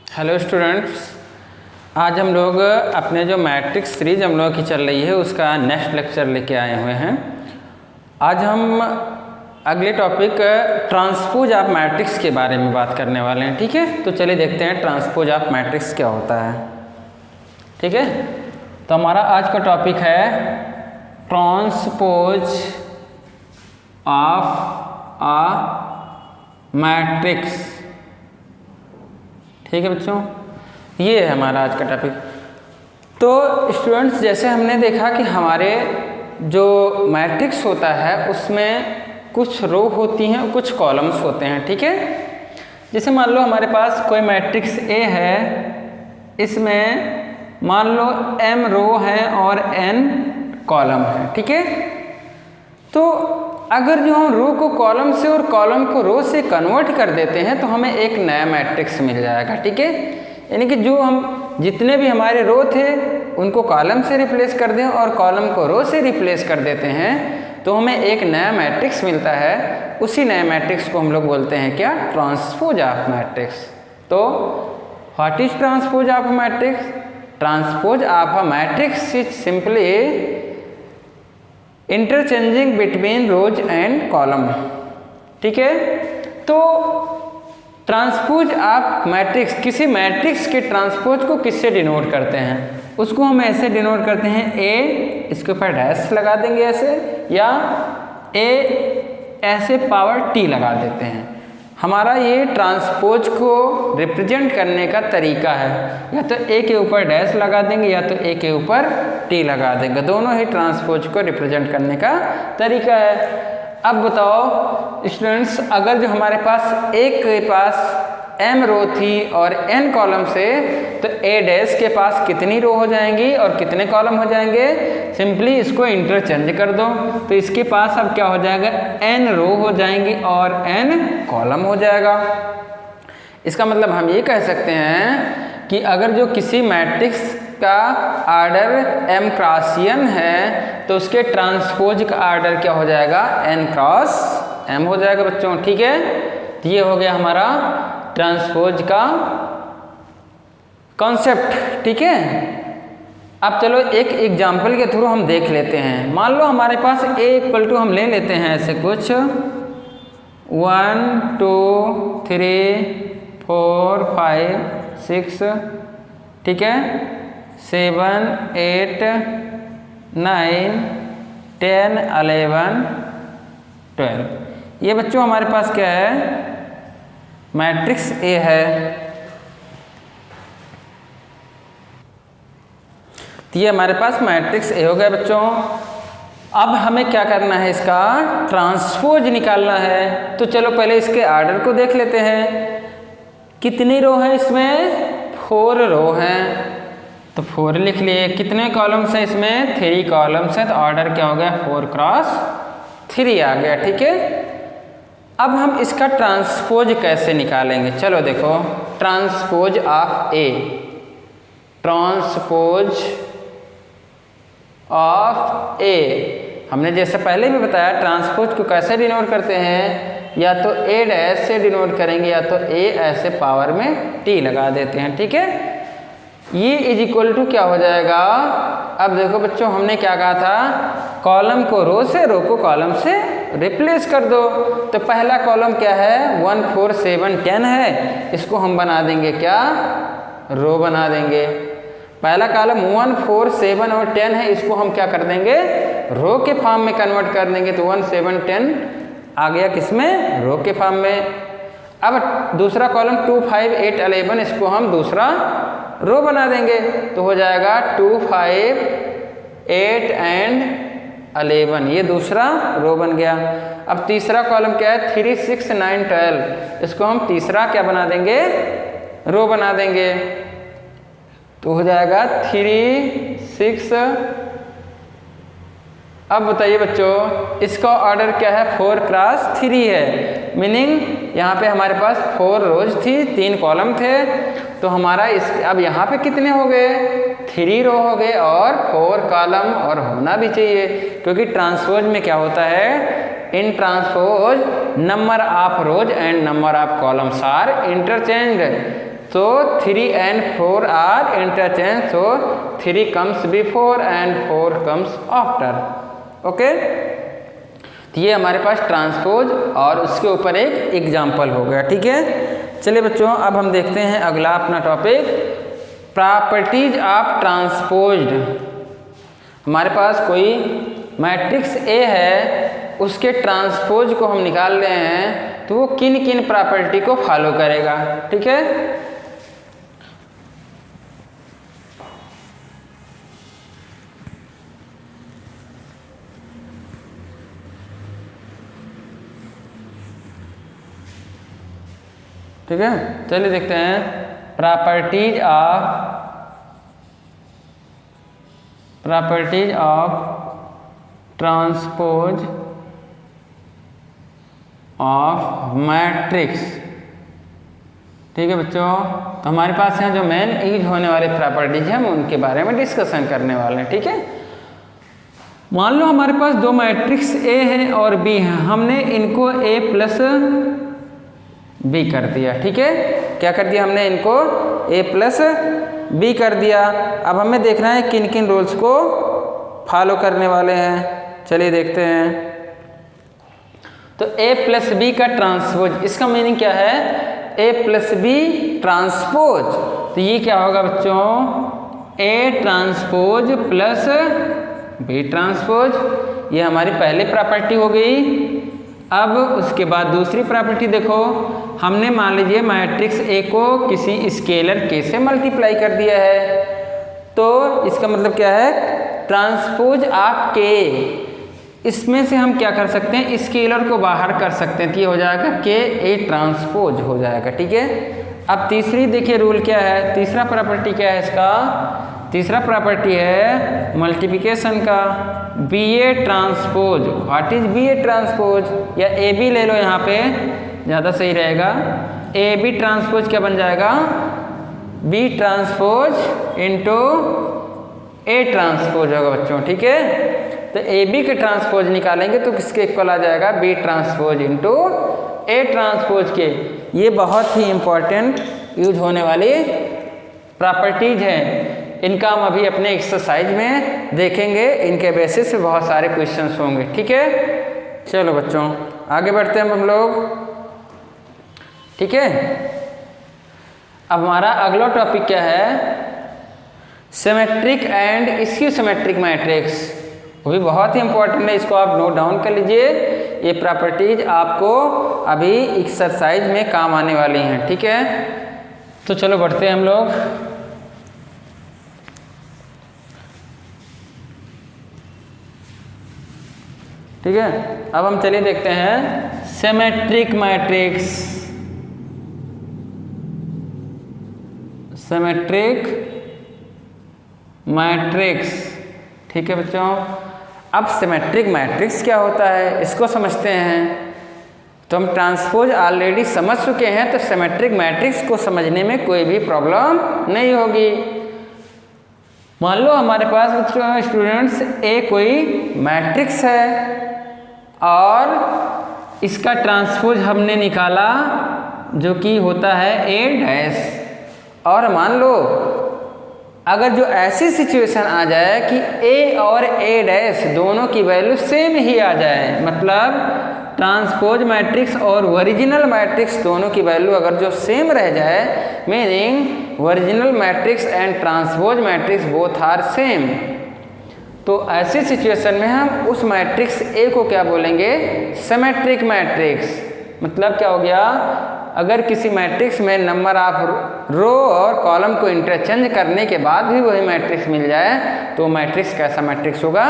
Hello students, आज हम लोग अपने जो मैट्रिक्स सीरीज हम लोगों की चल रही है उसका नेक्स्ट लेक्चर लेके आए हुए हैं। आज हम अगले टॉपिक ट्रांसपोज ऑफ मैट्रिक्स के बारे में बात करने वाले हैं। ठीक है, तो चलिए देखते हैं ट्रांसपोज ऑफ मैट्रिक्स क्या होता है। ठीक है, तो हमारा आज का टॉपिक है ट्रांसपोज ऑफ अ मैट्रिक्स। ठीक है बच्चों, ये है हमारा आज का टॉपिक। तो स्टूडेंट्स, जैसे हमने देखा कि हमारे जो मैट्रिक्स होता है उसमें कुछ रो होती हैं और कुछ कॉलम्स होते हैं। ठीक है, जैसे मान लो हमारे पास कोई मैट्रिक्स ए है, इसमें मान लो m रो है और n कॉलम है। ठीक है, तो अगर जो हम रो को कॉलम से और कॉलम को रो से कन्वर्ट कर देते हैं तो हमें एक नया मैट्रिक्स मिल जाएगा। ठीक है, यानी कि जो हम जितने भी हमारे रो थे उनको कॉलम से रिप्लेस कर दें और कॉलम को रो से रिप्लेस कर देते हैं तो हमें एक नया मैट्रिक्स मिलता है। उसी नए मैट्रिक्स को हम लोग बोलते हैं क्या? Transpose of matrix. तो what is transpose of matrix? Transpose of a matrix is simply interchanging between rows and column. ठीक है, तो ट्रांसपोज ऑफ मैट्रिक्स, किसी मैट्रिक्स के ट्रांसपोज को किससे डिनोट करते हैं? उसको हम ऐसे डिनोट करते हैं ए, इसके ऊपर डैश लगा देंगे ऐसे, या ए ऐसे पावर टी लगा देते हैं। हमारा ये ट्रांसपोज को रिप्रेजेंट करने का तरीका है, या तो ए के ऊपर डैश लगा देंगे या तो ए के ऊपर टी लगा देंगे। दोनों ही ट्रांसपोज को रिप्रेजेंट करने का तरीका है। अब बताओ स्टूडेंट्स, अगर जो हमारे पास एक के पास m रो थी और n कॉलम से, तो a डैश के पास कितनी रो हो जाएंगी और कितने कॉलम हो जाएंगे? सिंपली इसको इंटरचेंज कर दो, तो इसके पास अब क्या हो जाएगा? n रो हो जाएंगी और n कॉलम हो जाएगा। इसका मतलब हम ये कह सकते हैं कि अगर जो किसी मैट्रिक्स का आर्डर m क्रॉस n है तो उसके ट्रांसपोज का आर्डर क्या हो जाएगा? n क्रॉस m हो जाएगा बच्चों। ठीक है, तो ये हो गया हमारा ट्रांसपोज का कॉन्सेप्ट। ठीक है, अब चलो एक एग्जाम्पल के थ्रू हम देख लेते हैं। मान लो हमारे पास a इक्वल टू हम ले लेते हैं ऐसे कुछ 1 2 3 4 5 6, ठीक है, 7 8 9 10 11 12। ये बच्चों हमारे पास क्या है? मैट्रिक्स ए है। तो ये हमारे पास मैट्रिक्स ए हो गया बच्चों। अब हमें क्या करना है? इसका ट्रांसपोज निकालना है। तो चलो पहले इसके आर्डर को देख लेते हैं। कितनी रो है इसमें? 4 रो हैं, तो 4 लिख लिए। कितने कॉलम्स हैं इसमें? 3 कॉलम्स हैं, तो ऑर्डर क्या हो गया? 4 क्रॉस 3 आ गया। ठीक है, अब हम इसका ट्रांसपोज कैसे निकालेंगे? चलो देखो, transpose of A, transpose of A, हमने जैसे पहले भी बताया ट्रांसपोज को कैसे डिनोट करते हैं, या तो ए डैश से डिनोट करेंगे या तो ए ऐसे पावर में टी लगा देते हैं। ठीक है, ये इज इक्वल टू क्या हो जाएगा? अब देखो बच्चों, हमने क्या कहा था? कॉलम को रो से, रो को कॉलम से रिप्लेस कर दो। तो पहला कॉलम क्या है? 1 4 7 10 है, इसको हम बना देंगे क्या? रो बना देंगे। पहला कॉलम 1 4 7 और 10 है, इसको हम क्या कर देंगे? रो के फॉर्म में कन्वर्ट कर देंगे। तो 1 7 10 आ गया किसमें? रो के फॉर्म में। अब दूसरा कॉलम 2 5 8 11, इसको हम दूसरा रो बना देंगे, तो हो जाएगा 2 5 8 एंड 11, ये दूसरा रो बन गया। अब तीसरा कॉलम क्या है? 3 6 9 12, इसको हम तीसरा क्या बना देंगे? रो बना देंगे, तो हो जाएगा 3 6। अब बताइए बच्चों, इसका ऑर्डर क्या है? 4 क्रॉस 3 है, मीनिंग यहाँ पे हमारे पास 4 रोज थी, 3 कॉलम थे, तो हमारा इस अब यहाँ पे कितने हो गए? 3 रो हो गए और 4 कॉलम, और होना भी चाहिए क्योंकि ट्रांसपोज में क्या होता है? In transpose number of rows and number of columns are interchanged. तो 3 and 4 आर इंटरचेंज, तो 3 comes before and 4 comes after। Okay, तो ये हमारे पास ट्रांसपोज और उसके ऊपर एक एग्जाम्पल हो गया। ठीक है, चलिए बच्चों अब हम देखते हैं अगला अपना टॉपिक, प्रॉपर्टीज ऑफ ट्रांसपोज्ड। हमारे पास कोई मैट्रिक्स ए है, उसके ट्रांसपोज को हम निकाल रहे हैं, तो वो किन किन प्रॉपर्टी को फॉलो करेगा। ठीक है, ठीक है, चलिए देखते हैं properties of transpose of matrix. ठीक है बच्चों, तो हमारे पास यहाँ जो मेन यूज होने वाले प्रॉपर्टीज हैं हम उनके बारे में डिस्कशन करने वाले हैं। ठीक है, मान लो हमारे पास दो मैट्रिक्स ए है और बी है, हमने इनको ए प्लस बी कर दिया। ठीक है, क्या कर दिया हमने, इनको ए प्लस बी कर दिया। अब हमें देखना है किन किन रूल्स को फॉलो करने वाले हैं। चलिए देखते हैं। तो ए प्लस बी का ट्रांसपोज, इसका मीनिंग क्या है, ए प्लस बी ट्रांसपोज। तो ये क्या होगा बच्चों, A transpose plus B transpose. ये हमारी पहली प्रॉपर्टी हो गई। अब उसके बाद दूसरी प्रॉपर्टी देखो, हमने मान लीजिए मैट्रिक्स ए को किसी स्केलर के से मल्टीप्लाई कर दिया है, तो इसका मतलब क्या है, ट्रांसपोज ऑफ के। इसमें से हम क्या कर सकते हैं, स्केलर को बाहर कर सकते हैं, तो ये हो जाएगा के ए ट्रांसपोज हो जाएगा। ठीक है, अब तीसरी देखिए रूल क्या है, तीसरा प्रॉपर्टी क्या है इसका, तीसरा प्रॉपर्टी है मल्टीप्लिकेशन का, B A transpose. What is B A transpose, या ए बी ले लो, यहाँ पे ज़्यादा सही रहेगा। ए बी ट्रांसपोज क्या बन जाएगा, B transpose into A transpose होगा बच्चों। ठीक है, तो ए बी के ट्रांसपोज निकालेंगे तो किसके इक्वल आ जाएगा, B transpose into A transpose के। ये बहुत ही इंपॉर्टेंट यूज होने वाली प्रॉपर्टीज हैं, इनका हम अभी अपने एक्सरसाइज में देखेंगे, इनके बेसिस पे बहुत सारे क्वेश्चंस होंगे। ठीक है, चलो बच्चों आगे बढ़ते हैं हम लोग। ठीक है, अब हमारा अगला टॉपिक क्या है, symmetric and skew symmetric matrix. वो भी बहुत ही इंपॉर्टेंट है, इसको आप नोट डाउन कर लीजिए। ये प्रॉपर्टीज आपको अभी एक्सरसाइज में काम आने वाली हैं। ठीक है, तो चलो बढ़ते हैं हम लोग। ठीक है, अब हम चलिए देखते हैं सिमेट्रिक मैट्रिक्स। सिमेट्रिक मैट्रिक्स, ठीक है बच्चों। अब सिमेट्रिक मैट्रिक्स क्या होता है इसको समझते हैं। तो हम ट्रांसपोज ऑलरेडी समझ चुके हैं, तो सिमेट्रिक मैट्रिक्स को समझने में कोई भी प्रॉब्लम नहीं होगी। मान लो हमारे पास बच्चों स्टूडेंट्स ए कोई मैट्रिक्स है और इसका ट्रांसपोज हमने निकाला जो कि होता है ए डैश, और मान लो अगर जो ऐसी सिचुएशन आ जाए कि ए और ए डैश दोनों की वैल्यू सेम ही आ जाए, मतलब ट्रांसपोज मैट्रिक्स और ओरिजिनल मैट्रिक्स दोनों की वैल्यू अगर जो सेम रह जाए, meaning original matrix and transpose matrix both are same, तो ऐसी सिचुएशन में हम उस मैट्रिक्स ए को क्या बोलेंगे, सिमेट्रिक मैट्रिक्स। मतलब क्या हो गया, अगर किसी मैट्रिक्स में नंबर ऑफ रो और कॉलम को इंटरचेंज करने के बाद भी वही मैट्रिक्स मिल जाए तो मैट्रिक्स कैसा मैट्रिक्स होगा,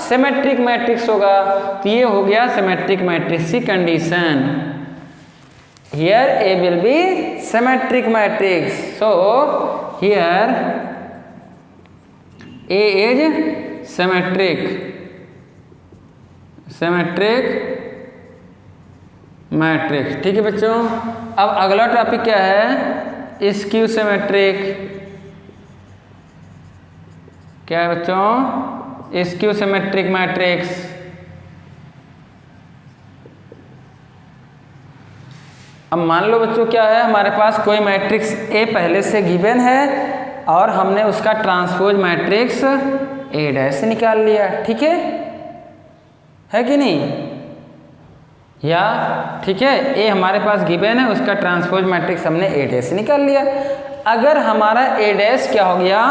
सिमेट्रिक मैट्रिक्स होगा। तो ये हो गया सिमेट्रिक मैट्रिक्स की condition. Here A will be symmetric matrix, so here A is symmetric matrix. ठीक है बच्चों, अब अगला टॉपिक क्या है, स्क्यू सिमेट्रिक। क्या है बच्चों, स्क्यू सिमेट्रिक मैट्रिक्स। अब मान लो बच्चों क्या है, हमारे पास कोई मैट्रिक्स ए पहले से गिवन है और हमने उसका ट्रांसपोज मैट्रिक्स ए डैश निकाल लिया, ठीक है कि नहीं, या ठीक है, ए हमारे पास गिवन है, उसका ट्रांसपोज मैट्रिक्स हमने ए डैश निकाल लिया। अगर हमारा ए डैश क्या हो गया,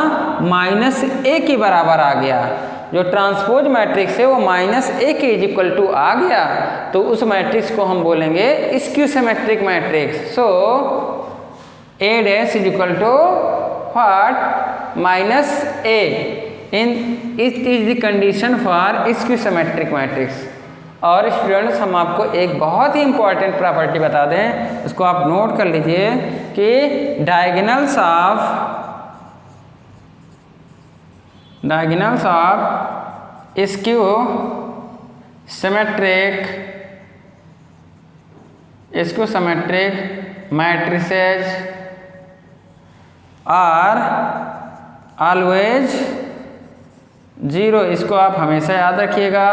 माइनस ए के बराबर आ गया, जो ट्रांसपोज मैट्रिक्स है वो माइनस ए के इक्वल टू आ गया, तो उस मैट्रिक्स को हम बोलेंगे skew symmetric matrix. So A dash is equal to what, minus A, in it is the condition for skew symmetric matrix. और स्टूडेंट्स हम आपको एक बहुत ही इंपॉर्टेंट प्रॉपर्टी बता दें, उसको आप नोट कर लीजिए कि diagonals of skew symmetric matrices are always zero. इसको आप हमेशा याद रखिएगा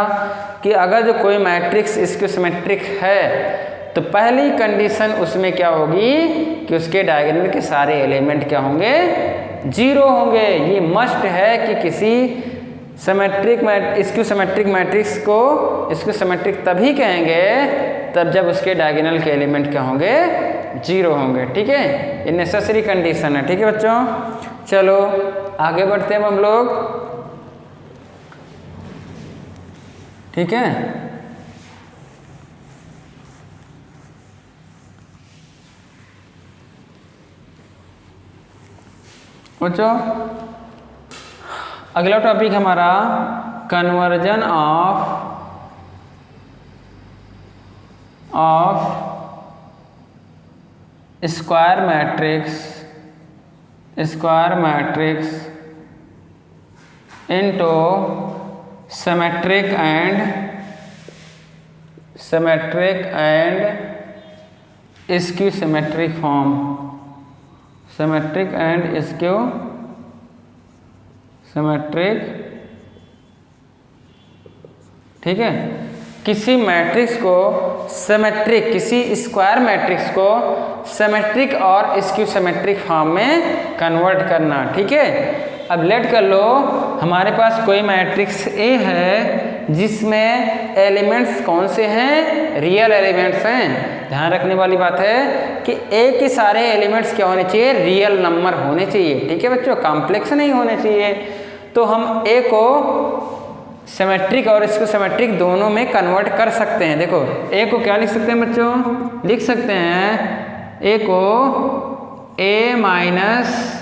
कि अगर जो कोई मैट्रिक्स स्क्यू सिमेट्रिक है तो पहली कंडीशन उसमें क्या होगी कि उसके डायगोनल के सारे एलिमेंट क्या होंगे, जीरो होंगे। ये मस्ट है कि किसी स्क्यू सिमेट्रिक मैट्रिक्स को स्क्यू सिमेट्रिक तभी कहेंगे तब जब उसके डायगोनल के एलिमेंट क्या होंगे, जीरो होंगे, ठीक है। ये नेसेसरी कंडीशन है, ठीक है बच्चों। चलो आगे बढ़ते हैं हम लोग, ठीक है। बच्चों अगला टॉपिक हमारा conversion of square matrix into symmetric and skew symmetric form, symmetric and skew symmetric, ठीक है। किसी मैट्रिक्स को सिमेट्रिक, किसी स्क्वायर मैट्रिक्स को सिमेट्रिक और स्क्यू सिमेट्रिक फॉर्म में कन्वर्ट करना, ठीक है। अब लेट कर लो हमारे पास कोई मैट्रिक्स ए है जिसमें एलिमेंट्स कौन से हैं, रियल एलिमेंट्स हैं। ध्यान रखने वाली बात है कि ए के सारे एलिमेंट्स क्या होने चाहिए, रियल नंबर होने चाहिए, ठीक है बच्चों, कॉम्प्लेक्स नहीं होने चाहिए। तो हम ए को सिमेट्रिक और इसको सिमेट्रिक दोनों में कन्वर्ट कर सकते हैं। देखो ए को क्या लिख सकते हैं बच्चों, लिख सकते हैं ए को ए माइनस,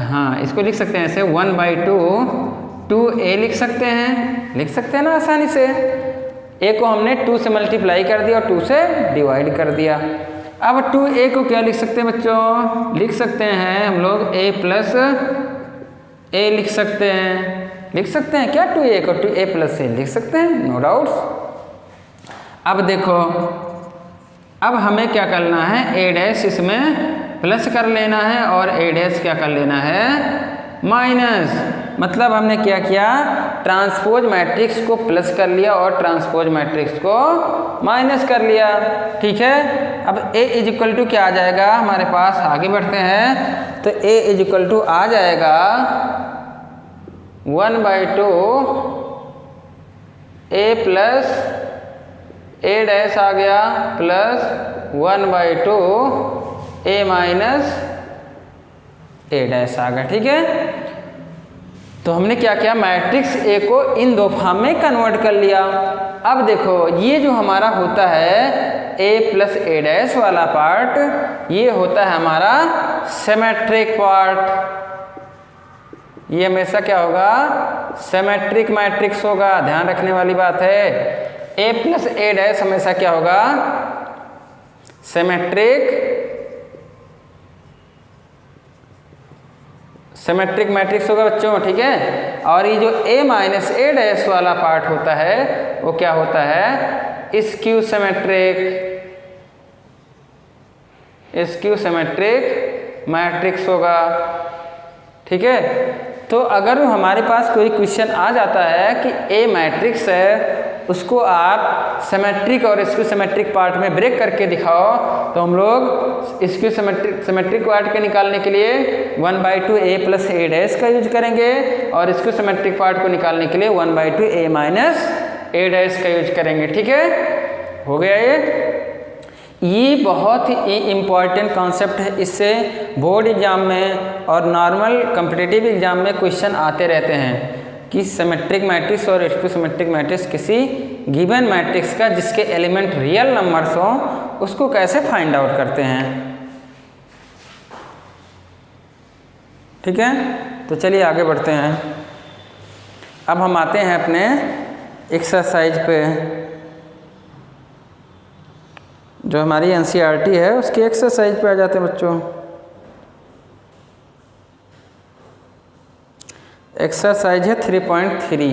हाँ इसको लिख सकते हैं ऐसे 1/2 2a लिख सकते हैं ना आसानी से। a को हमने 2 से मल्टीप्लाई कर दिया और 2 से डिवाइड कर दिया। अब 2a को क्या लिख सकते हैं बच्चों, लिख सकते हैं हम लोग a प्लस a लिख सकते हैं क्या 2a को 2a प्लस a लिख सकते हैं, नो डाउट्स। अब देखो अब हमें क्या करना है, a डैश इसमें प्लस कर लेना है और a डैश क्या कर लेना है, माइनस। मतलब हमने क्या किया, ट्रांसपोज मैट्रिक्स को प्लस कर लिया और ट्रांसपोज मैट्रिक्स को माइनस कर लिया, ठीक है। अब a इज इक्वल टू क्या आ जाएगा हमारे पास, आगे बढ़ते हैं तो a इज इक्वल टू आ जाएगा 1/2 a प्लस a डैश आ गया plus 1/2 a minus a dash आ गया, ठीक है। तो हमने क्या किया, मैट्रिक्स ए को इन दो फॉर्म में कन्वर्ट कर लिया। अब देखो ये जो हमारा होता है a प्लस a डैश वाला पार्ट, ये होता है हमारा सिमेट्रिक पार्ट। ये हमेशा क्या होगा, सिमेट्रिक मैट्रिक्स होगा। ध्यान रखने वाली बात है, a प्लस a डैश हमेशा क्या होगा, सिमेट्रिक मैट्रिक्स होगा बच्चों, ठीक है। और ये जो a माइनस a डैश वाला पार्ट होता है वो क्या होता है, स्क्यू सिमेट्रिक मैट्रिक्स होगा, ठीक है। तो अगर हमारे पास कोई क्वेश्चन आ जाता है कि a मैट्रिक्स है उसको आप सिमेट्रिक और स्क्यू सिमेट्रिक पार्ट में ब्रेक करके दिखाओ, तो हम लोग स्क्यू सिमेट्रिक पार्ट के निकालने के लिए 1/2 a प्लस a डैश का यूज करेंगे और स्क्यू सिमेट्रिक पार्ट को निकालने के लिए 1/2 a माइनस a डैश का यूज करेंगे। ठीक है, हो गया ये बहुत ही इम्पॉर्टेंट कॉन्सेप्ट है। इससे बोर्ड एग्जाम में और नॉर्मल कॉम्पिटिटिव एग्जाम में क्वेश्चन आते रहते हैं कि सिमेट्रिक मैट्रिक्स और स्क्यू सिमेट्रिक मैट्रिक्स किसी गिवन मैट्रिक्स का जिसके एलिमेंट रियल नंबर्स हों उसको कैसे फाइंड आउट करते हैं। ठीक है, तो चलिए आगे बढ़ते हैं। अब हम आते हैं अपने एक्सरसाइज पे, जो हमारी एनसीईआरटी है उसकी एक्सरसाइज पे आ जाते हैं बच्चों। एक्सरसाइज है 3.3।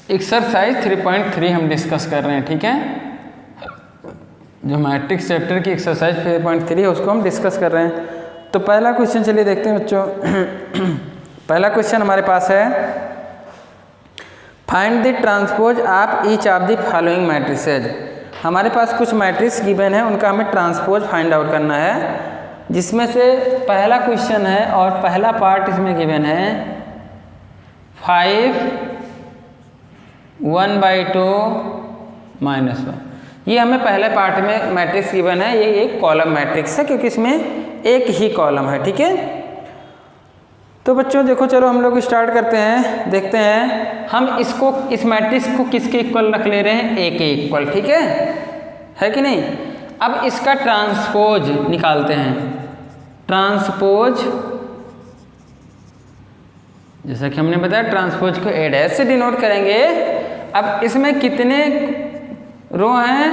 एक्सरसाइज 3.3 हम डिस्कस कर रहे हैं। ठीक है, जो मैट्रिक्स चैप्टर की एक्सरसाइज 3.3 है उसको हम डिस्कस कर रहे हैं। तो पहला क्वेश्चन चलिए देखते हैं बच्चों। पहला क्वेश्चन हमारे पास है, find the transpose of each of the following matrices. हमारे पास कुछ मैट्रिक्स गिवन है, उनका हमें ट्रांसपोज फाइंड आउट करना है, जिसमें से पहला क्वेश्चन है और पहला पार्ट इसमें गिवन है 5 1/2 -1। ये हमें पहले पार्ट में मैट्रिक्स गिवन है, ये एक कॉलम मैट्रिक्स है क्योंकि इसमें एक ही कॉलम है। ठीक है, तो बच्चों देखो, चलो हम लोग स्टार्ट करते हैं, देखते हैं हम इसको इस मैट्रिक्स को किसके इक्वल रख ले रहे हैं, ए के इक्वल। ठीक है कि नहीं। अब इसका ट्रांसपोज निकालते हैं। ट्रांसपोज, जैसा कि हमने बताया, ट्रांसपोज को ए डैश से डिनोट करेंगे। अब इसमें कितने रो हैं,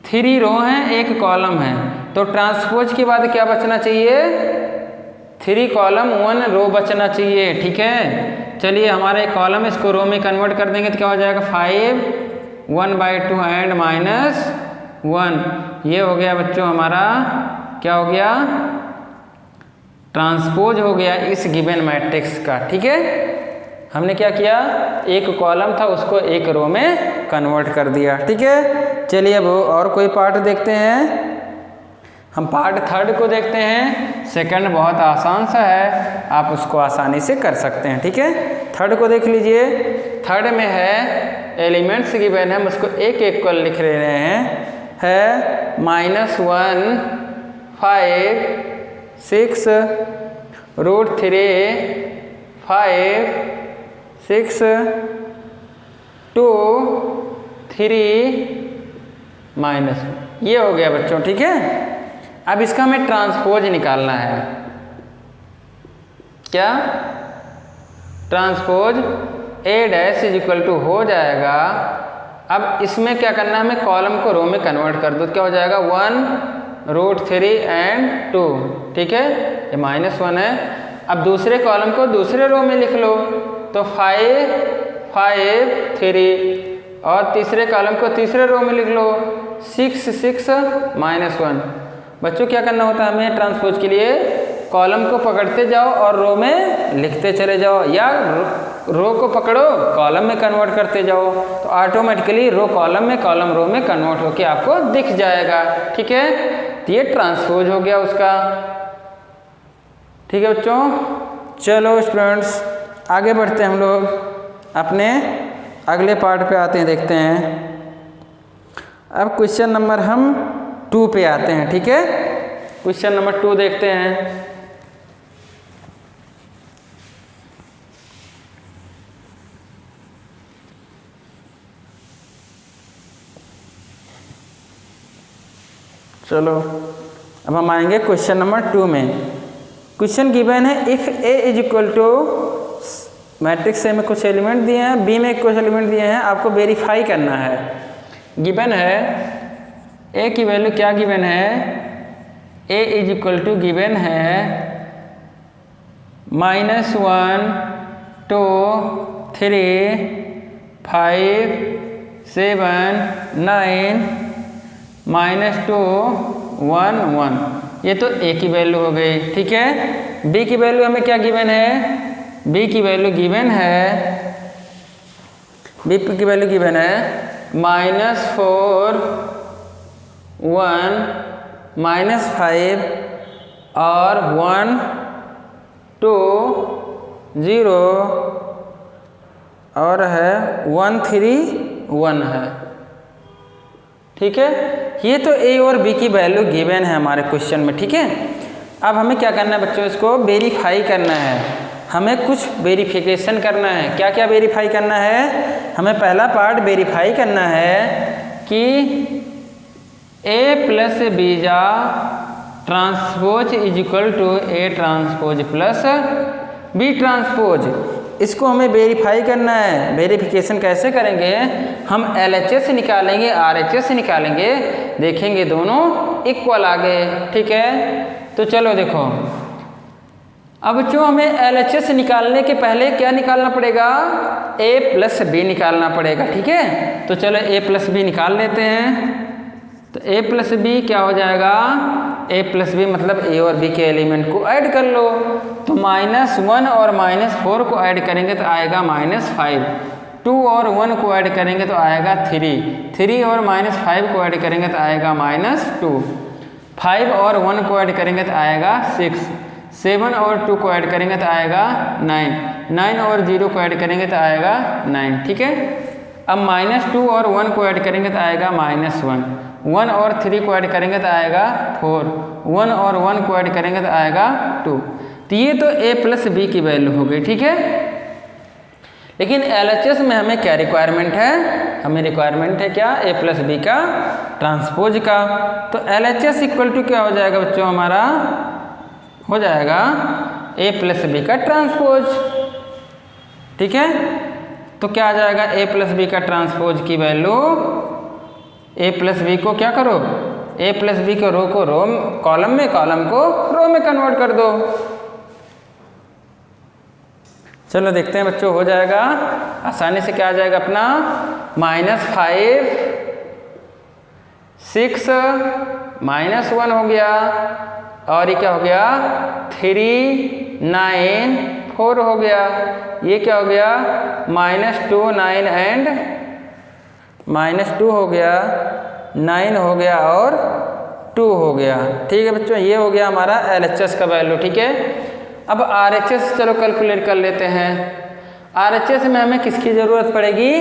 3 रो हैं, एक कॉलम है, तो ट्रांसपोज के बाद क्या बचना चाहिए, 3 कॉलम 1 रो बचना चाहिए। ठीक है, चलिए हमारा एक कॉलम है, इसको रो में कन्वर्ट कर देंगे तो क्या हो जाएगा 5 1/2 एंड -1। ये हो गया बच्चों हमारा, क्या हो गया, ट्रांसपोज हो गया इस गिवन मैट्रिक्स का। ठीक है, हमने क्या किया, एक कॉलम था उसको एक रो में कन्वर्ट कर दिया। ठीक है, चलिए अब और कोई पार्ट देखते हैं। हम पार्ट थर्ड को देखते हैं। सेकंड बहुत आसान सा है, आप उसको आसानी से कर सकते हैं। ठीक है, थर्ड को देख लीजिए। थर्ड में है एलिमेंट्स गिवन है, हम उसको एक इक्वल लिख रहे हैं, है -1 5 6 √3 5 6 2 3 -1। ये हो गया बच्चों। ठीक है, अब इसका हमें ट्रांसपोज निकालना है। क्या, transpose A dash is equal to हो जाएगा। अब इसमें क्या करना है, हमें कॉलम को रो में कन्वर्ट कर दो, क्या हो जाएगा 1 √3 एंड 2। ठीक है, ये -1 है। अब दूसरे कॉलम को दूसरे रो में लिख लो, तो 5 5 3, और तीसरे कॉलम को तीसरे रो में लिख लो 6 6 -1। बच्चों क्या करना होता है हमें ट्रांसपोज के लिए, कॉलम को पकड़ते जाओ और रो में लिखते चले जाओ, या रो को पकड़ो कॉलम में कन्वर्ट करते जाओ, तो ऑटोमेटिकली रो कॉलम में, कॉलम रो में कन्वर्ट होके आपको दिख जाएगा। ठीक है, तो ये ट्रांसपोज हो गया उसका। ठीक है बच्चों, चलो स्टूडेंट्स आगे बढ़ते हैं, हम लोग अपने अगले पार्ट पे आते हैं, देखते हैं। अब क्वेश्चन नंबर हम 2 पे आते हैं। ठीक है, क्वेश्चन नंबर 2 देखते हैं। चलो अब हम आएंगे क्वेश्चन नंबर 2 में। क्वेश्चन गिवन है, if A is equal to, matrix A में कुछ एलिमेंट दिए हैं, बी में कुछ एलिमेंट दिए हैं, आपको वेरीफाई करना है। गिवन है ए की वैल्यू, क्या गिवन है, ए इज इक्वल टू गिवन है -1 2 3 5 7 9 -2 1 1। ये तो ए की वैल्यू हो गई, ठीक है। बी की वैल्यू हमें क्या गिवन है, बी की वैल्यू गिवन है, बी की वैल्यू गिवन है -4 1 -5 और 1 2 0 और है 1 3 1 है, ठीक है। ये तो ए और बी की वैल्यू गिवन है हमारे क्वेश्चन में, ठीक है। अब हमें क्या करना है बच्चों, इसको वेरीफाई करना है, हमें कुछ वेरिफिकेशन करना है। क्या क्या वेरीफाई करना है, हमें पहला पार्ट वेरीफाई करना है कि ए प्लस बीजा transpose is equal to A transpose plus B transpose. इसको हमें वेरीफाई करना है। वेरिफिकेशन कैसे करेंगे, हम LHS निकालेंगे, RHS निकालेंगे, देखेंगे दोनों इक्वल आ गए, ठीक है। तो चलो देखो, अब जो हमें LHS निकालने के पहले क्या निकालना पड़ेगा, A प्लस बी निकालना पड़ेगा, ठीक है। तो चलो A प्लस बी निकाल लेते हैं। तो A प्लस बी क्या हो जाएगा, A प्लस बी मतलब A और B के एलिमेंट को ऐड कर लो। तो -1 और -4 को ऐड करेंगे तो आएगा -5, 2 और 1 को ऐड करेंगे तो आएगा 3, 3 और -5 को ऐड करेंगे तो आएगा -2, 5 और 1 को ऐड करेंगे तो आएगा 6, 7 और 2 को ऐड करेंगे तो आएगा 9, 9 और 0 को ऐड करेंगे तो आएगा 9, ठीक है। अब -2 और 1 को ऐड करेंगे तो आएगा -1, 1 और 3 को ऐड करेंगे तो आएगा 4, 1 और 1 को ऐड करेंगे तो आएगा 2। तो ये तो A प्लस बी की वैल्यू हो गई, ठीक है। लेकिन LHS में हमें क्या रिक्वायरमेंट है, हमें रिक्वायरमेंट है क्या, A प्लस बी का ट्रांसपोज का। तो LHS इक्वल टू क्या हो जाएगा बच्चों, हमारा हो जाएगा A प्लस बी का ट्रांसपोज, ठीक है। तो क्या आ जाएगा, A प्लस बी का ट्रांसपोज की वैल्यू, A प्लस बी को क्या करो, A प्लस बी को रो कॉलम में, कॉलम को रो में कन्वर्ट कर दो। चलो देखते हैं बच्चों, हो जाएगा आसानी से। क्या आ जाएगा अपना, -5 6 -1 हो गया, और ये क्या हो गया 3 9 4 हो गया। ये क्या हो गया -2 9 एंड -2 हो गया, 9 हो गया और 2 हो गया, ठीक है बच्चों। ये हो गया हमारा LHS का वैल्यू, ठीक है। अब RHS चलो कैलकुलेट कर लेते हैं। RHS में हमें किसकी ज़रूरत पड़ेगी,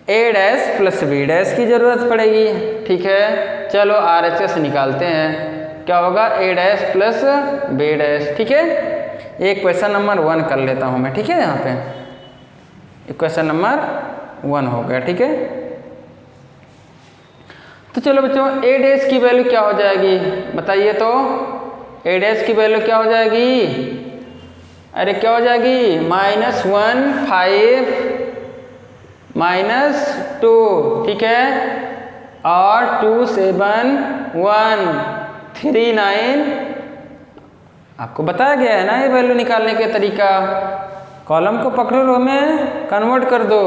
A' प्लस B' की ज़रूरत पड़ेगी, ठीक है। चलो RHS निकालते हैं, क्या होगा A' प्लस B', ठीक है। एक क्वेश्चन नंबर 1 कर लेता हूँ मैं, ठीक है। यहाँ पे क्वेश्चन नंबर 1 हो गया, ठीक है। तो चलो बच्चों A' की वैल्यू क्या हो जाएगी बताइए तो, A' की वैल्यू क्या हो जाएगी, अरे क्या हो जाएगी -1 5 -2, ठीक है, और 2 7 1 3 9। आपको बताया गया है ना ये वैल्यू निकालने के तरीका, कॉलम को पकड़ो, रो में कन्वर्ट कर दो,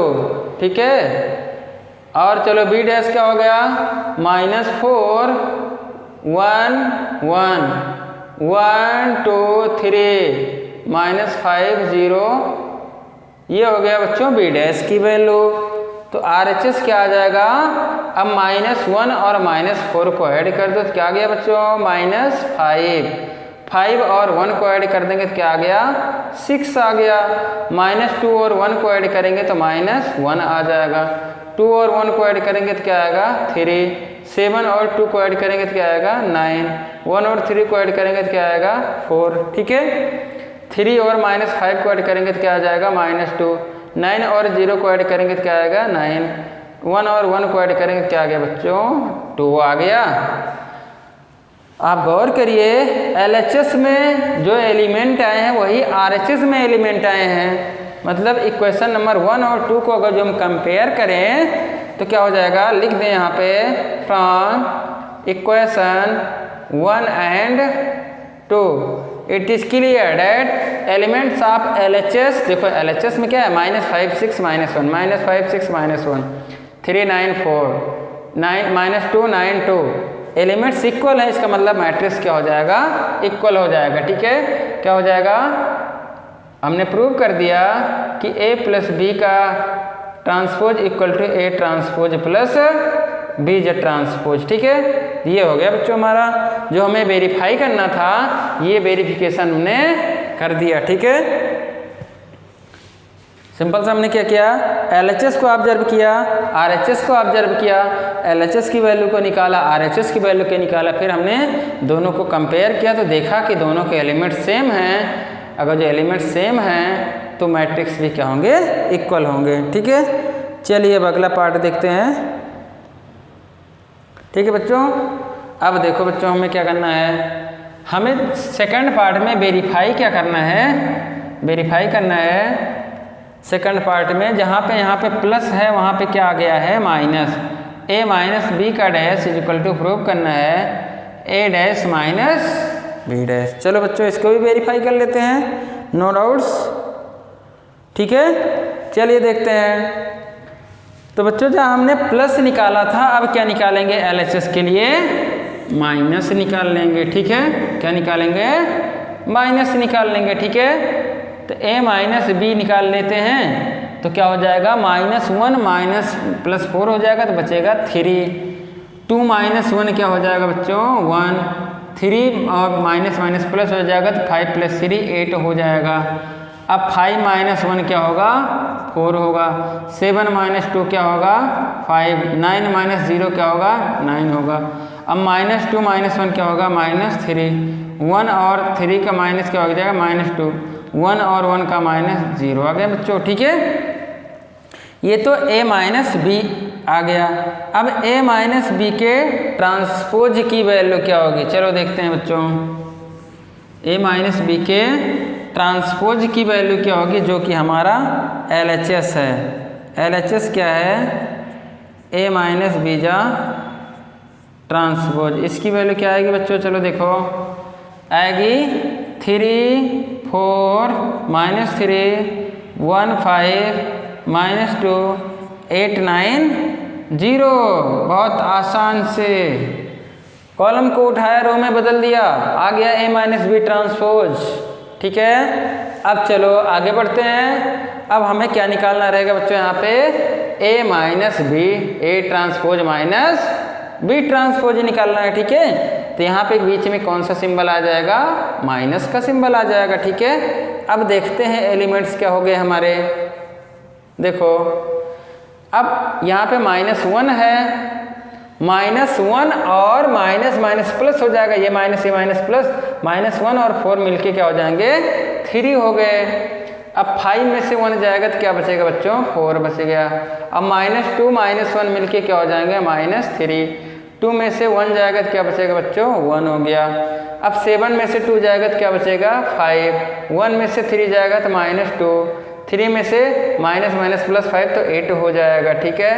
ठीक है। और चलो B' क्या हो गया, -4 1 1 1 2 3 -5 0। ये हो गया बच्चों B' की वैल्यू। तो RHS क्या आ जाएगा, अब -1 और -4 को ऐड कर दो तो क्या आ गया बच्चों -5, 5 और 1 को ऐड कर देंगे तो क्या आ गया 6 आ गया, -2 और 1 को ऐड करेंगे तो -1 आ जाएगा, 2 और 1 को ऐड करेंगे तो क्या आएगा 3, 7 और 2 को ऐड करेंगे तो क्या आएगा 9, 1 और 3 को ऐड करेंगे तो क्या आएगा 4, ठीक है। 3 और -5 को ऐड करेंगे तो क्या आ जाएगा -2, 9 और 0 को ऐड करेंगे तो क्या आएगा 9, 1 और 1 को ऐड करेंगे तो क्या आ गया बच्चों 2 आ गया। आप गौर करिए LHS में जो एलिमेंट आए हैं वही RHS में एलिमेंट आए हैं, मतलब इक्वेशन नंबर 1 और 2 को अगर जो हम कंपेयर करें तो क्या हो जाएगा, लिख दें यहाँ पे from equation 1 and 2। It is clear that elements of LHS, देखो LHS में क्या है, -5 6 -1, -5 6 -1 3 9 4 9 -2 9 2। एलिमेंट्स इक्वल है, इसका मतलब मैट्रिक्स क्या हो जाएगा, इक्वल हो जाएगा। ठीक है, क्या हो जाएगा, हमने प्रूव कर दिया कि A + B का transpose equal to A transpose plus B Z transpose. ठीक है, ये हो गया बच्चों हमारा, जो हमें वेरीफाई करना था ये वेरिफिकेशन हमने कर दिया। ठीक है, सिंपल सा हमने क्या किया, LHS को ऑब्जर्व किया, RHS को ऑब्जर्व किया, LHS की वैल्यू को निकाला, RHS की वैल्यू को निकाला, फिर हमने दोनों को कंपेयर किया तो देखा कि दोनों के एलिमेंट सेम हैं। अगर जो एलिमेंट सेम हैं तो मैट्रिक्स भी क्या होंगे, इक्वल होंगे। ठीक है, चलिए अब अगला पार्ट देखते हैं। ठीक है बच्चों, अब देखो बच्चों हमें क्या करना है, हमें सेकंड पार्ट में वेरीफाई क्या करना है, वेरीफाई करना है सेकंड पार्ट में, जहाँ पे प्लस है वहाँ पे क्या आ गया है, माइनस। A - B का डैश इक्वल टू प्रूव करना है A डैश - B डैश। चलो बच्चों इसको भी वेरीफाई कर लेते हैं, नो डाउट्स। ठीक है, चलिए देखते हैं। तो बच्चों जहाँ हमने प्लस निकाला था, अब क्या निकालेंगे, LHS के लिए माइनस निकाल लेंगे। ठीक है, क्या निकालेंगे, माइनस निकाल लेंगे। ठीक है, तो A - B निकाल लेते हैं तो क्या हो जाएगा, -1 माइनस प्लस 4 हो जाएगा तो बचेगा 3। 2 - 1 क्या हो जाएगा बच्चों, 1। 3 और माइनस माइनस प्लस हो जाएगा तो 5 + 3 8 हो जाएगा। अब 5 - 1 क्या होगा, 4 होगा। 7 - 2 क्या होगा, 5। 9 - 0 क्या होगा, 9 होगा। अब -2 - 1 क्या होगा, -3। 1 और 3 का माइनस क्या हो जाएगा, -2। 1 और 1 का -0 आ गया बच्चों। ठीक है, ये तो A - B आ गया। अब A - B के ट्रांसपोज की वैल्यू क्या होगी, चलो देखते हैं बच्चों। A - B के ट्रांसपोज की वैल्यू क्या होगी, जो कि हमारा LHS है। LHS क्या है, A - B जा ट्रांसपोज, इसकी वैल्यू क्या आएगी बच्चों, चलो देखो आएगी 3 4 -3 1 5 -2 8 9 0। बहुत आसान से कॉलम को उठाया, रो में बदल दिया, आ गया A - B ट्रांसपोज। ठीक है, अब चलो आगे बढ़ते हैं। अब हमें क्या निकालना रहेगा बच्चों, यहाँ पे A - B, A transpose minus B transpose निकालना है। ठीक है, तो यहाँ पे बीच में कौन सा सिंबल आ जाएगा, माइनस का सिंबल आ जाएगा। ठीक है, अब देखते हैं एलिमेंट्स क्या हो गए हमारे। देखो अब यहाँ पे -1 है, -1 और माइनस प्लस हो जाएगा, ये माइनस ये माइनस प्लस, -1 और 4 मिलके क्या हो जाएंगे, 3 हो गए। अब 5 में से 1 जाएगा तो क्या बचेगा बच्चों, 4 बच गया। अब -2 - 1 मिलके क्या हो जाएंगे, -3। 2 में से 1 जाएगा तो क्या बचेगा बच्चों, 1 हो गया। अब 7 में से 2 जाएगा तो क्या बचेगा, 5। 1 में से 3 जाएगा तो -2। 3 में से माइनस प्लस 5 तो 8 हो जाएगा। ठीक है,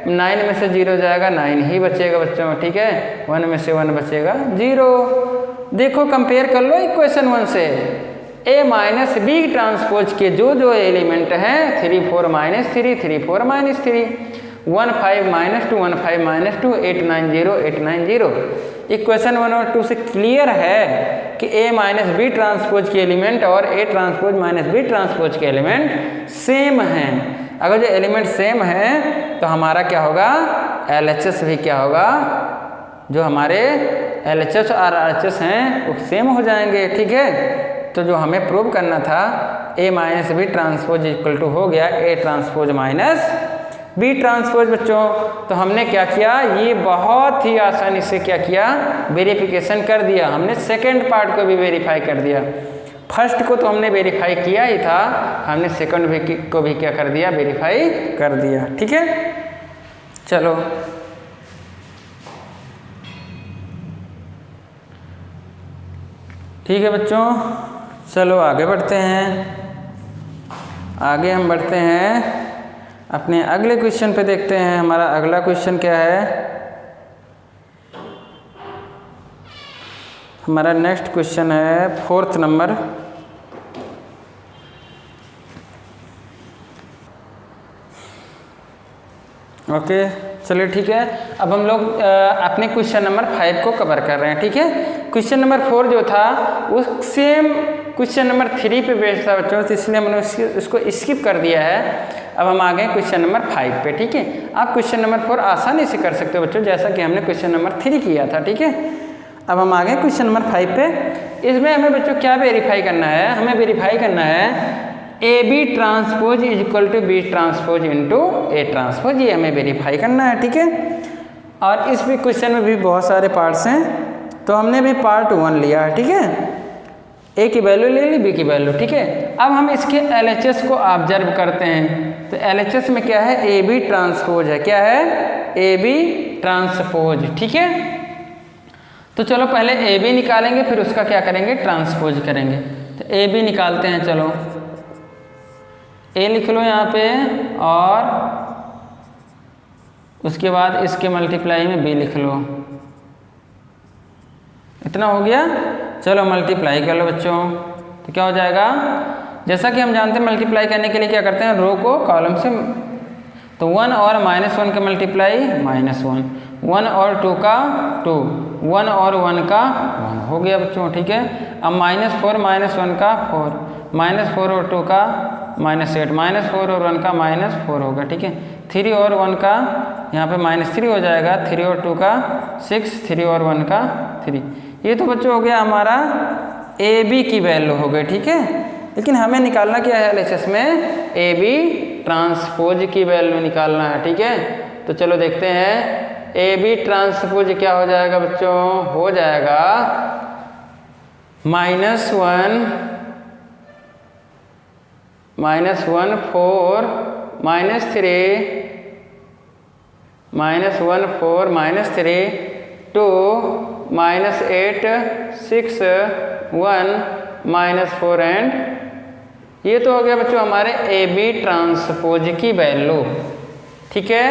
9 में से 0 जाएगा, 9 ही बचेगा बच्चों। ठीक है, 1 में से 1 बचेगा 0। देखो कंपेयर कर लो इक्वेशन 1 से। A - B ट्रांसपोज के जो जो एलिमेंट हैं 3 4 -3 3 4 -3 1 5 -2 1 5 -2 8 9 0 8 9 0। इक्वेशन 1 और 2 से क्लियर है कि A - B ट्रांसपोज के एलिमेंट और A ट्रांसपोज -B ट्रांसपोज के एलिमेंट सेम हैं। अगर जो एलिमेंट सेम हैं तो हमारा क्या होगा, LHS भी क्या होगा, जो हमारे LHS और RHS हैं वो सेम हो जाएंगे। ठीक है, तो जो हमें प्रूव करना था A - B transpose equal to हो गया A ट्रांसपोज B ट्रांसपोज बच्चों। तो हमने क्या किया, ये बहुत ही आसानी से क्या किया, वेरिफिकेशन कर दिया। हमने सेकंड पार्ट को भी वेरीफाई कर दिया। फर्स्ट को तो हमने वेरीफाई किया ही था, हमने सेकंड को भी क्या कर दिया, वेरीफाई कर दिया। ठीक है, चलो ठीक है बच्चों, चलो आगे बढ़ते हैं। आगे हम बढ़ते हैं अपने अगले क्वेश्चन पे, देखते हैं हमारा अगला क्वेश्चन क्या है। हमारा नेक्स्ट क्वेश्चन है 4th नंबर। ओके चलिए ठीक है, अब हम लोग अपने क्वेश्चन नंबर 5 को कवर कर रहे हैं। ठीक है, क्वेश्चन नंबर 4 जो था वो सेम क्वेश्चन नंबर 3 पे बेस्ड था बच्चों, तो इसलिए हमने उसको स्किप कर दिया है। अब हम आ गए क्वेश्चन नंबर 5 पे। ठीक है, आप क्वेश्चन नंबर 4 आसानी से कर सकते हो बच्चों, जैसा कि हमने क्वेश्चन नंबर 3 किया था। ठीक है, अब हम आ गए क्वेश्चन नंबर 5 पे। इसमें हमें बच्चों क्या वेरीफाई करना है, हमें वेरीफाई करना है A B transpose is equal to B transpose into A transpose, ये हमें वेरीफाई करना है। ठीक है, और इस भी क्वेश्चन में भी बहुत सारे पार्ट्स हैं, तो हमने भी पार्ट 1 लिया है। ठीक है, ए की वैल्यू ले ली, बी की वैल्यू। ठीक है, अब हम इसके LHS को ऑब्जर्व करते हैं, तो LHS में क्या है, ए बी ट्रांसपोज है। क्या है, ए बी ट्रांसपोज। ठीक है, तो चलो पहले ए बी निकालेंगे, फिर उसका क्या करेंगे, ट्रांसपोज करेंगे। तो ए बी निकालते हैं, चलो ए लिख लो यहाँ पे, और उसके बाद इसके मल्टीप्लाई में बी लिख लो। इतना हो गया, चलो मल्टीप्लाई कर लो बच्चों। तो क्या हो जाएगा, जैसा कि हम जानते हैं मल्टीप्लाई करने के लिए क्या करते हैं, रो को कॉलम से, तो 1 और -1 का मल्टीप्लाई -1, 1 और 2 का 2, 1 और 1 का 1 हो गया बच्चों। ठीक है, अब -4 -1 का 4, -4 और 2 का -8, -4 और 1 का -4 होगा। ठीक है, 3 और 1 का यहाँ पे -3 हो जाएगा, 3 और 2 का 6, 3 और 1 का 3। ये तो बच्चों हो गया हमारा ए बी की वैल्यू हो गई। ठीक है, लेकिन हमें निकालना क्या है LHS में, ए बी ट्रांसपोज की वैल्यू निकालना है। ठीक है, तो चलो देखते हैं ए बी ट्रांसपोज क्या हो जाएगा बच्चों, हो जाएगा -1 -1 4 -3 -1 4 -3 2 -8 6 1 -4 एंड ये तो हो गया बच्चों हमारे ए बी ट्रांसपोज की वैल्यू। ठीक है,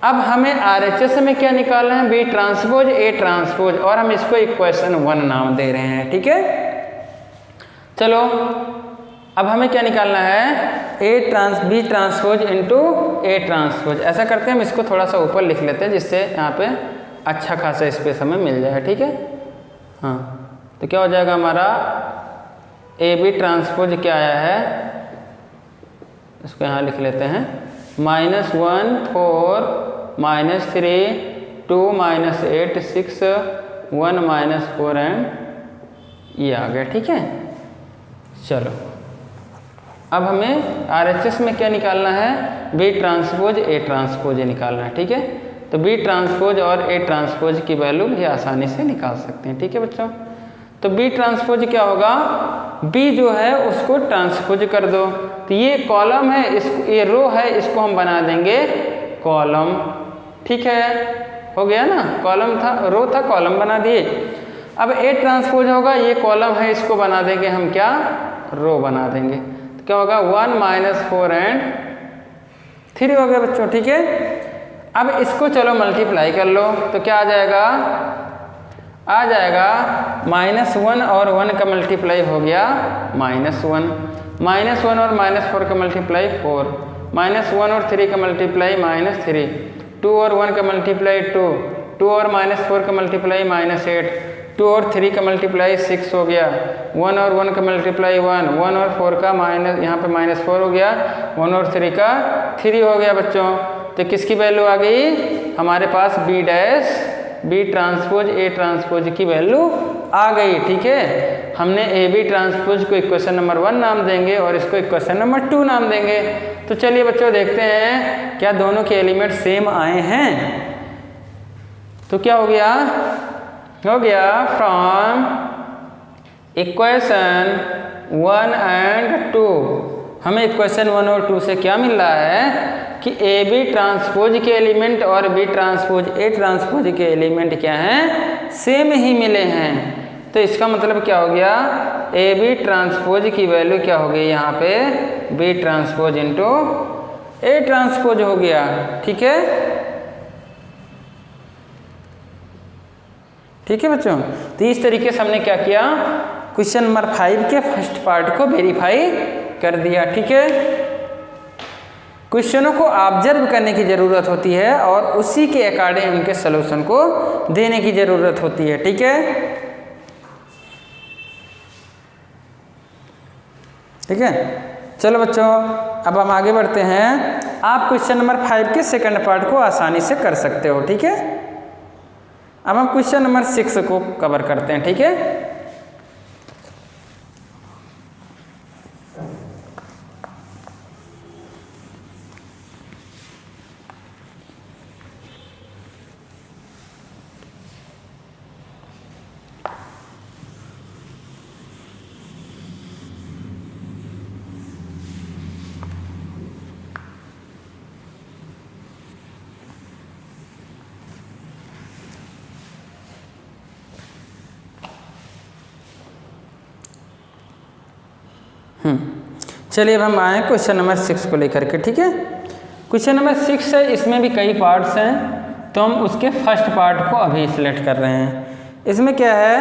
अब हमें RHS में क्या निकालना है, बी ट्रांसपोज ए ट्रांसपोज, और हम इसको इक्वेशन 1 नाम दे रहे हैं। ठीक है, चलो अब हमें क्या निकालना है, B transpose into A transpose. ऐसा करते हैं, हम इसको थोड़ा सा ऊपर लिख लेते हैं, जिससे यहाँ पे अच्छा खासा स्पेस हमें मिल जाए। ठीक है, हाँ, तो क्या हो जाएगा हमारा ए बी ट्रांसपोज क्या आया है, इसको यहाँ लिख लेते हैं, -1 4 -3 2 -8 6 1 -4 एंड ये आ गया। ठीक है, चलो अब हमें RHS में क्या निकालना है, बी ट्रांसपोज ए ट्रांसपोज निकालना है। ठीक है, तो बी ट्रांसपोज और ए ट्रांसपोज की वैल्यू भी आसानी से निकाल सकते हैं। ठीक है बच्चों, तो बी ट्रांसपोज क्या होगा, बी जो है उसको ट्रांसपोज कर दो, तो ये कॉलम है, इसको ये रो है, इसको हम बना देंगे कॉलम। ठीक है, हो गया ना, कॉलम था, रो था, कॉलम बना दिए। अब ए ट्रांसपोज होगा, ये कॉलम है, इसको बना देंगे हम क्या, रो बना देंगे। तो क्या होगा 1 -4 एंड 3 हो गया बच्चों। ठीक है, अब इसको चलो मल्टीप्लाई कर लो, तो क्या आ जाएगा, आ जाएगा -1 और 1 का मल्टीप्लाई हो गया -1, -1 और -4 का मल्टीप्लाई 4, -1 और 3 का मल्टीप्लाई -3, 2 और 1 का मल्टीप्लाई 2, 2 और -4 का मल्टीप्लाई -8, 2 और 3 का मल्टीप्लाई 6 हो गया, 1 और 1 का मल्टीप्लाई 1, 1 और 4 का यहाँ पे -4 हो गया, 1 और 3 का 3 हो गया बच्चों। तो किसकी वैल्यू आ गई हमारे पास, बी ट्रांसपोज ए ट्रांसपोज की वैल्यू आ गई। ठीक है, हमने ए बी ट्रांसपोज को इक्वेशन नंबर 1 नाम देंगे और इसको इक्वेशन नंबर 2 नाम देंगे। तो चलिए बच्चों देखते हैं क्या दोनों के एलिमेंट सेम आए हैं। तो क्या हो गया, फ्रॉम इक्वेशन 1 एंड 2 हमें इक्वेशन 1 और 2 से क्या मिल रहा है कि ए बी ट्रांसपोज के एलिमेंट और बी ट्रांसपोज ए ट्रांसपोज के एलिमेंट क्या हैं, सेम ही मिले हैं। तो इसका मतलब क्या हो गया, ए बी ट्रांसपोज की वैल्यू क्या हो गई यहाँ पे, B transpose into A transpose हो गया। ठीक है, ठीक है बच्चों। तो इस तरीके से हमने क्या किया, क्वेश्चन नंबर 5 के फर्स्ट पार्ट को वेरीफाई कर दिया। ठीक है, क्वेश्चनों को ऑब्जर्व करने की ज़रूरत होती है और उसी के अकॉर्डिंग उनके सलूशन को देने की ज़रूरत होती है। ठीक है, ठीक है। चलो बच्चों, अब हम आगे बढ़ते हैं। आप क्वेश्चन नंबर 5 के सेकंड पार्ट को आसानी से कर सकते हो। ठीक है, अब हम क्वेश्चन नंबर 6 को कवर करते हैं। ठीक है, चलिए अब हम आए क्वेश्चन नंबर 6 को लेकर के। ठीक है, क्वेश्चन नंबर 6 है, इसमें भी कई पार्ट्स हैं, तो हम उसके फर्स्ट पार्ट को अभी सिलेक्ट कर रहे हैं। इसमें क्या है,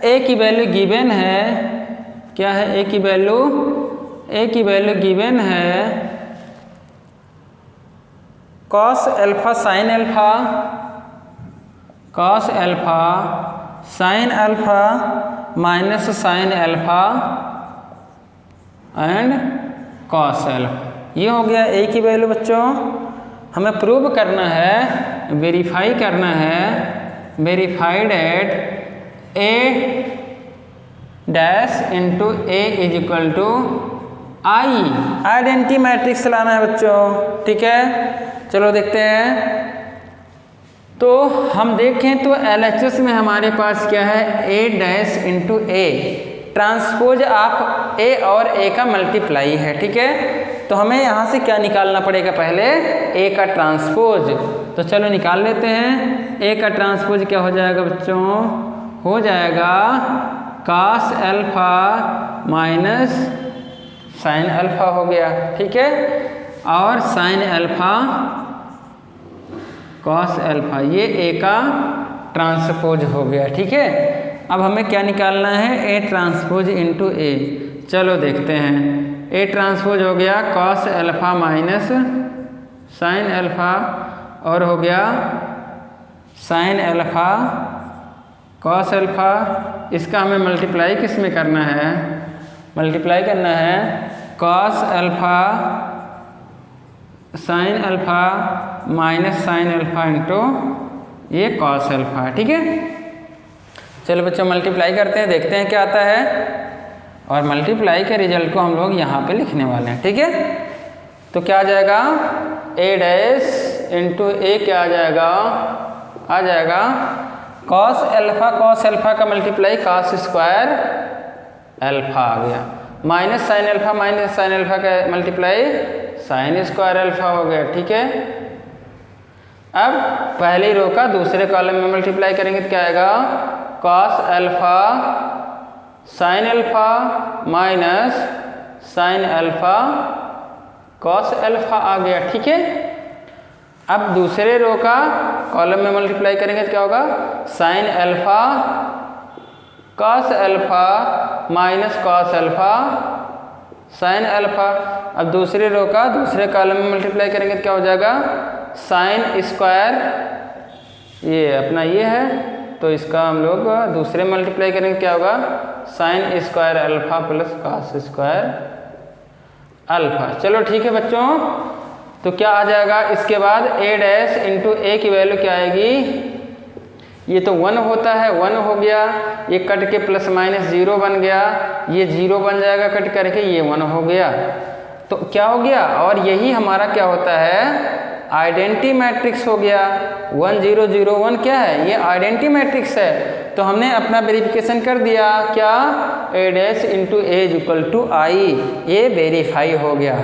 ए की वैल्यू गिवन है, क्या है, ए की वैल्यू गिवन है cos alpha sine alpha, cos alpha sine alpha minus sine alpha and cos alpha. ये हो गया ए की वैल्यू। बच्चों हमें प्रूव करना है, वेरीफाई करना है, verified at A dash into A is equal to I, identity matrix लाना है बच्चों। ठीक है, चलो देखते हैं। तो हम देखें तो LHS में हमारे पास क्या है, ए डैश इंटू ए, ट्रांसपोज आप ए और ए का मल्टीप्लाई है। ठीक है, तो हमें यहाँ से क्या निकालना पड़ेगा, पहले ए का ट्रांसपोज। तो चलो निकाल लेते हैं। ए का ट्रांसपोज क्या हो जाएगा बच्चों, हो जाएगा cos alpha minus sine alpha हो गया। ठीक है, और साइन अल्फा कॉस अल्फा, ये ए का ट्रांसपोज हो गया। ठीक है, अब हमें क्या निकालना है, ए ट्रांसपोज इंटू ए। चलो देखते हैं। ए ट्रांसपोज हो गया cos alpha minus sine alpha, और हो गया साइन अल्फा कॉस अल्फा। इसका हमें मल्टीप्लाई किस में करना है, मल्टीप्लाई करना है cos alpha sine alpha minus sine alpha into ये कॉस अल्फा। ठीक है, चलो बच्चों मल्टीप्लाई करते हैं, देखते हैं क्या आता है, और मल्टीप्लाई के रिजल्ट को हम लोग यहाँ पे लिखने वाले हैं। ठीक है, तो क्या आ जाएगा, ए डैश इंटू ए क्या आ जाएगा कॉस अल्फा का मल्टीप्लाई कॉस स्क्वायर अल्फा आ गया, माइनस साइन अल्फा का मल्टीप्लाई साइन स्क्वायर अल्फा हो गया। ठीक है, अब पहली रो का दूसरे कॉलम में मल्टीप्लाई करेंगे तो क्या आएगा, cos alpha sine alpha minus sine alpha cos alpha आ गया। ठीक है, अब दूसरे रो का कॉलम में मल्टीप्लाई करेंगे तो क्या होगा, sign alpha cos alpha minus cos alpha sine alpha. अब दूसरे रो का दूसरे कॉलम में मल्टीप्लाई करेंगे तो क्या हो जाएगा, साइन स्क्वायर, ये अपना ये है तो इसका हम लोग दूसरे मल्टीप्लाई करेंगे क्या होगा, sine square alpha plus cos square alpha. चलो ठीक है बच्चों, तो क्या आ जाएगा इसके बाद ए डैश इंटू ए की वैल्यू क्या आएगी, ये तो 1 होता है, 1 हो गया, ये कट के प्लस माइनस 0 बन गया, ये 0 बन जाएगा कट करके, ये 1 हो गया, तो क्या हो गया, और यही हमारा क्या होता है, आइडेंटिटी मैट्रिक्स हो गया। 1 0 0 1 क्या है, ये आइडेंटिटी मैट्रिक्स है। तो हमने अपना वेरिफिकेशन कर दिया, क्या, A dash into A is equal to I, ये वेरीफाई हो गया,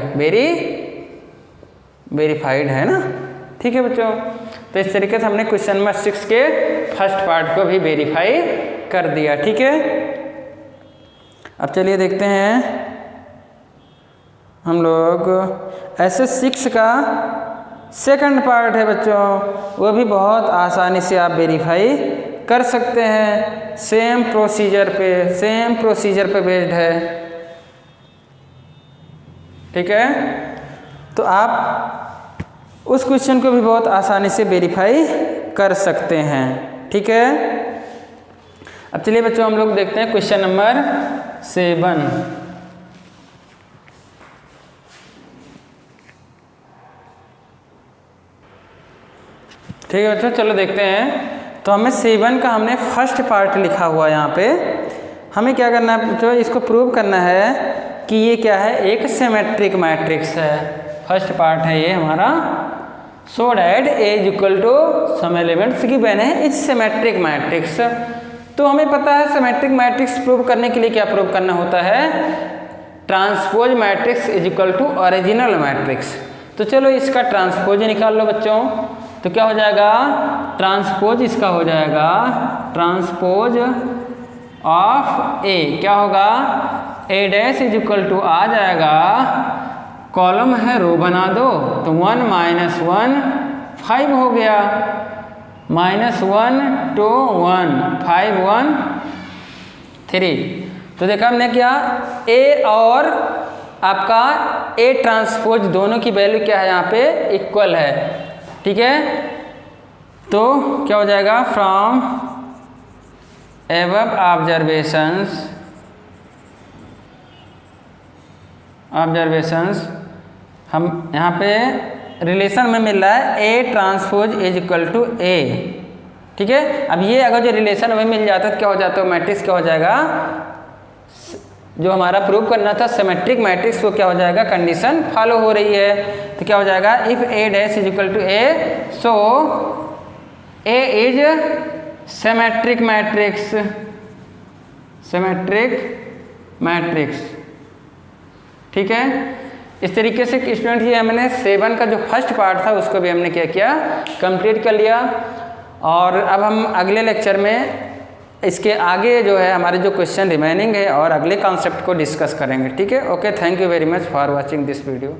वेरीफाइड है ना। ठीक है बच्चों, तो इस तरीके से हमने क्वेश्चन नंबर 6 के फर्स्ट पार्ट को भी वेरीफाई कर दिया। ठीक है, अब चलिए देखते हैं हम लोग ऐसे 6 का सेकंड पार्ट है बच्चों, वो भी बहुत आसानी से आप वेरीफाई कर सकते हैं, सेम प्रोसीजर पे बेस्ड है। ठीक है, तो आप उस क्वेश्चन को भी बहुत आसानी से वेरीफाई कर सकते हैं। ठीक है, अब चलिए बच्चों हम लोग देखते हैं क्वेश्चन नंबर 7। ठीक है बच्चों, चलो देखते हैं। तो हमें 7 का हमने फर्स्ट पार्ट लिखा हुआ है यहाँ पे। हमें क्या करना है बच्चों, इसको प्रूव करना है कि ये क्या है, एक सिमेट्रिक मैट्रिक्स है। फर्स्ट पार्ट है ये हमारा, so that A is equal to some elements given है इस सिमेट्रिक मैट्रिक्स। तो हमें पता है सिमेट्रिक मैट्रिक्स प्रूव करने के लिए क्या प्रूव करना होता है, transpose matrix is equal to original matrix. तो चलो इसका ट्रांसपोज निकाल लो बच्चों। तो क्या हो जाएगा, ट्रांसपोज इसका हो जाएगा ट्रांसपोज ऑफ ए, क्या होगा, ए डैश इज इक्वल टू आ जाएगा, कॉलम है रो बना दो, तो 1 - 1 5 हो गया, -1 2 1 5 1 3। तो देखा हमने क्या, ए और आपका ए ट्रांसपोज दोनों की वैल्यू क्या है यहाँ पे, इक्वल है। ठीक है, तो क्या हो जाएगा, फ्रॉम एबव ऑब्जर्वेशंस हम यहाँ पे रिलेशन में मिल रहा है A transpose is equal to A. ठीक है, अब ये अगर जो रिलेशन हमें मिल जाता है क्या हो जाता है, मैट्रिक्स क्या हो जाएगा, जो हमारा प्रूव करना था सिमेट्रिक मैट्रिक्स, वो क्या हो जाएगा, कंडीशन फॉलो हो रही है। तो क्या हो जाएगा, if A dash is equal to A, so A is symmetric matrix. ठीक है, इस तरीके से स्टूडेंट ये हमने 7 का जो फर्स्ट पार्ट था उसको भी हमने क्या किया, कंप्लीट कर लिया। और अब हम अगले लेक्चर में इसके आगे जो है हमारे जो क्वेश्चन रिमेनिंग है और अगले कॉन्सेप्ट को डिस्कस करेंगे। ठीक है, okay, thank you very much for watching this video.